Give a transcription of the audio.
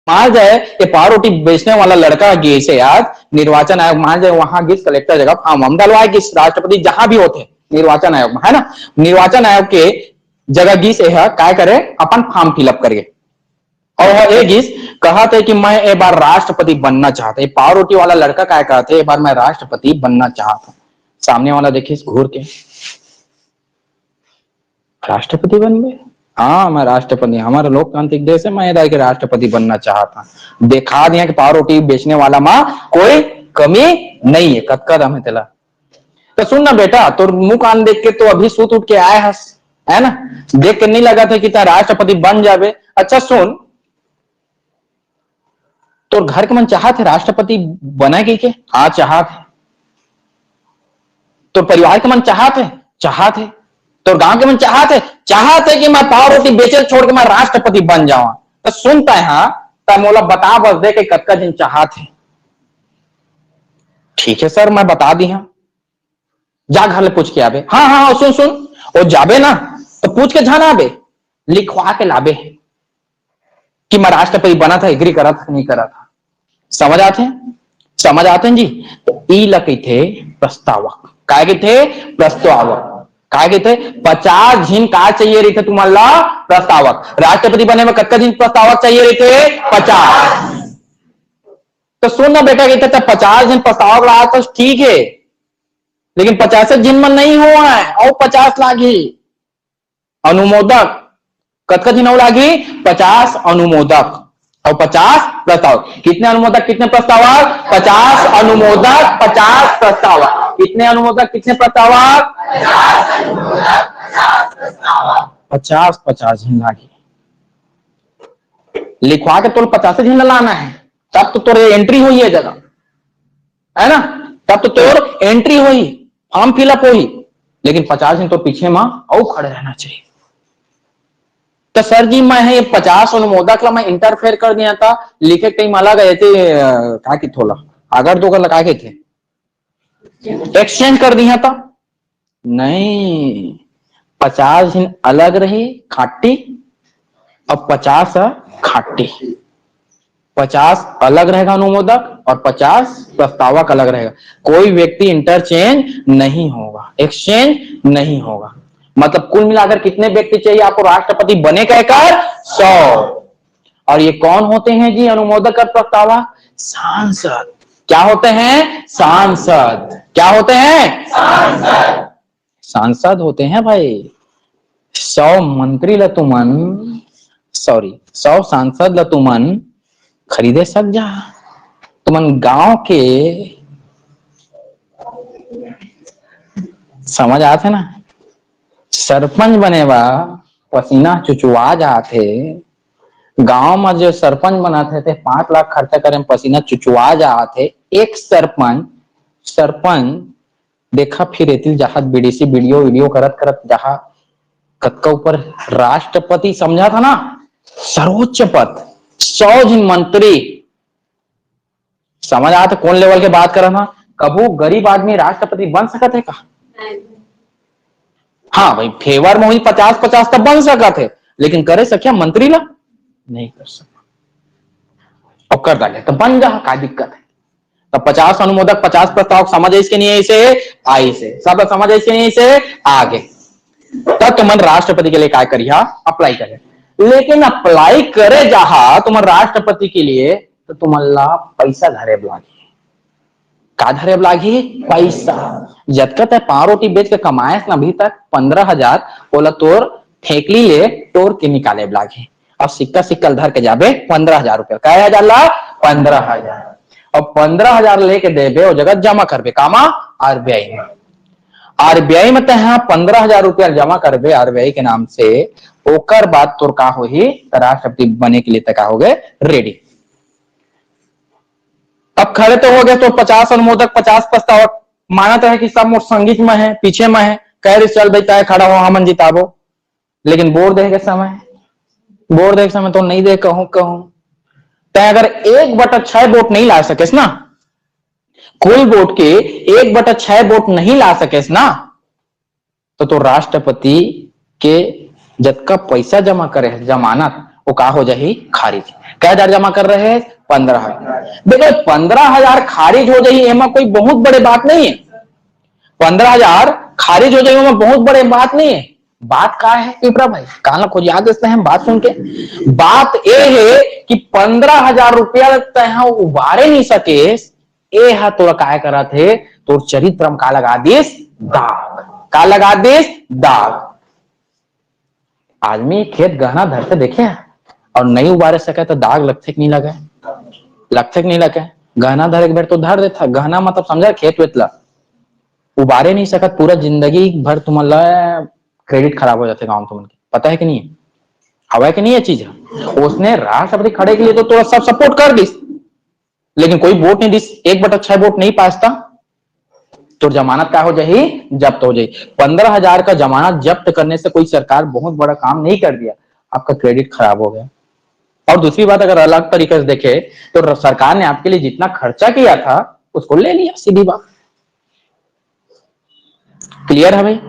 मान जाए ये पाव रोटी बेचने वाला लड़का गए से आज निर्वाचन आयोग, मान जाए वहां गिस कलेक्टर जगह फॉर्म हम डलवाए कि राष्ट्रपति जहां भी होते निर्वाचन आयोग में, है ना, निर्वाचन आयोग के जगह गिस क्या करे अपन फॉर्म फिलअप करिए और वह एक गिस कहा था कि मैं एक बार राष्ट्रपति बनना चाहता। ये पाव रोटी वाला लड़का क्या कहते एक बार मैं राष्ट्रपति बनना चाहता। सामने वाला देखिए घूर के राष्ट्रपति बन गए। हाँ मैं राष्ट्रपति, हमारा लोकतांत्रिक देश है, मैं इधर के राष्ट्रपति बनना चाहता। दिखा दिया कि पाव रोटी बेचने वाला माँ कोई कमी नहीं है, कतका दम है तेला। तो सुन ना बेटा, तो मुंह कान देख के तो अभी सूत उठ के आए हस, है ना, देख के नहीं लगा था कि राष्ट्रपति बन जावे। अच्छा सुन, तो घर के मन चाहत है राष्ट्रपति बना के? हाँ चाहत है। तो परिवार के मन चाहत है। तो गांव के मन चाहत है कि मैं पाव रोटी बेचे छोड़ के मैं राष्ट्रपति बन जाऊं। तो सुनता है हाँ, तो मोला बता बस दे के कतका दिन चाहत है। ठीक है सर मैं बता दी हाँ, जा घर ले पूछ के आबे। हाँ सुन वो जाबे ना तो पूछ के जाना आबे, लिखवा के लाबे कि मैं राष्ट्रपति बना था, एग्री करा था नहीं करा था। समझ आते हैं जी। तो ई लगे थे प्रस्तावक, काय के थे प्रस्तावक, काय के थे 50 दिन का चाहिए रही थे तुम्हारा प्रस्तावक। राष्ट्रपति बने में कतका दिन प्रस्तावक चाहिए रही थे 50। तो सुन ना बेटा, कहते 50 दिन प्रस्तावक रहा तो ठीक है, लेकिन 50 दिन में नहीं हुआ है और 50 लागी अनुमोदक। कतका दिन और लागी 50 अनुमोदक और 50 प्रस्तावक। कितने अनुमोदक कितने प्रस्तावक? 50 अनुमोदक 50 प्रस्तावक। कितने अनुमोदक कितने प्रस्तावक? 50 दिन लागी। लिखवा के तो 50 दिन लाना है, तब तो तोर एंट्री हुई है जगह, है ना, तब तो तोर एंट्री हुई, फॉर्म फिलअप हुई। लेकिन 50 दिन तो पीछे मां और खड़े रहना चाहिए। तो सर जी मैं है 50 अनुमोदक ला मैं इंटरफेयर कर दिया था, लिखे कहीं माला गए थे क्या की थोड़ा अगर दो लगा के थे एक्सचेंज कर दिया था। नहीं, 50 दिन अलग रही खाटी और 50 खाटी। 50 अलग रहेगा अनुमोदक और 50 प्रस्तावक अलग रहेगा। कोई व्यक्ति इंटरचेंज नहीं होगा, एक्सचेंज नहीं होगा। मतलब कुल मिलाकर कितने व्यक्ति चाहिए आपको राष्ट्रपति बने कहकर? 100। और ये कौन होते हैं जी अनुमोदक और प्रस्तावक? सांसद। क्या होते हैं? सांसद। क्या होते हैं? सांसद। सांसद होते हैं भाई। 100 मंत्री लतुमन 100 सांसद लतुमन खरीदे सक जा। तुमन गांव के समझ आते ना, सरपंच बनेवा पसीना चुचुआ जाते। गांव में जो सरपंच बनाते थे 5 लाख खर्चा करे पसीना चुचुआ जाते। एक सरपंच देखा फिर जहां बीडीसी वीडियो करत जहां कत्का ऊपर राष्ट्रपति समझा था ना, सर्वोच्च पद, 100 दिन मंत्री। समझ आता कौन लेवल के बात कर रहा? कबू गरीब आदमी राष्ट्रपति बन सकते है का? हाँ भाई फेवर में हुई 50-50 तब बन सका थे, लेकिन करे सकिया मंत्री ला नहीं कर सका और कर डाले तो बन जा, क्या दिक्कत है? तो 50 अनुमोदक 50 प्रस्तावक समझ इसके नहीं से आई से सब समझ इसके नहीं से आगे। तब तुम राष्ट्रपति के लिए क्या करिया? अप्लाई करे। लेकिन अप्लाई करे जहां तुम राष्ट्रपति के लिए तो तुम्हारा पैसा धरे लागी। का धरे लागी? पैसा। जतकत है 5 रोटी बेच के कमाए ना अभी तक 15,000 बोला तोर ठेकली ले तोड़ के निकाले लागी। अब सिक्का धर के जाबे 15,000 रुपया। क्या हजार ला? 15,000। और 15,000 लेके देबे और जगह जमा करबे कामा? आरबीआई में। आरबीआई में तो यहाँ 15,000 रुपया जमा करबे आरबीआई के नाम से। ओकर बाद तोर का हो ही राष्ट्रपति बने के लिए तक हो गए रेडी। अब खड़े तो हो गए तो 50 अनुमोदक 50 प्रस्तावक। मानता है कि सब मोट संगीत में है, पीछे में है, कह रही चल भाई चाहे खड़ा हो हमन जिताबो। लेकिन बोर्ड देखे समय तो नहीं दे कहूं तय अगर 1/6 वोट नहीं ला सके ना, कोई वोट के 1/6 वोट नहीं ला सके ना, तो राष्ट्रपति के जतका पैसा जमा करे जमानत वो का हो जाही खारिज। क्या हजार जमा कर रहे हैं? 15,000। देखो 15,000 खारिज हो जाए एमा कोई बहुत बड़े बात नहीं है। 15,000 खारिज हो जाए बहुत बड़े बात नहीं है। बात क्या है पिपरा भाई? काला खोज याद देते हैं बात सुन के। बात ये है कि 15,000 रुपया तह उबारे नहीं सके, ए हा तोरा काय करा थे, तोर चरित्र में का लगा दिस दाग। का लगा दिस दाग। आदमी खेत गहना धरते देखे और नहीं उबारे सके तो दाग लगते कि नहीं लगे? लगते कि नहीं लगे? गहना धरे बेर तो धर देता, गहना मतलब समझा खेत वेत ला उबारे नहीं सकत, पूरा जिंदगी भर तुम्हारा क्रेडिट खराब हो जाते गांव तुम पता है कि नहीं? हवा कि नहीं है चीज? उसने राष्ट्रपति खड़े के लिए तो थोड़ा सब सपोर्ट कर दिस, लेकिन कोई वोट नहीं दिस, 1/6 वोट नहीं पासता तो जमानत क्या हो जाए? जब्त हो जाए। 15,000 का जमानत जब्त करने से कोई सरकार बहुत बड़ा काम नहीं कर दिया, आपका क्रेडिट खराब हो गया। और दूसरी बात अगर अलग तरीके से देखे तो सरकार ने आपके लिए जितना खर्चा किया था उसको ले लिया, सीधी बात। क्लियर है भाई?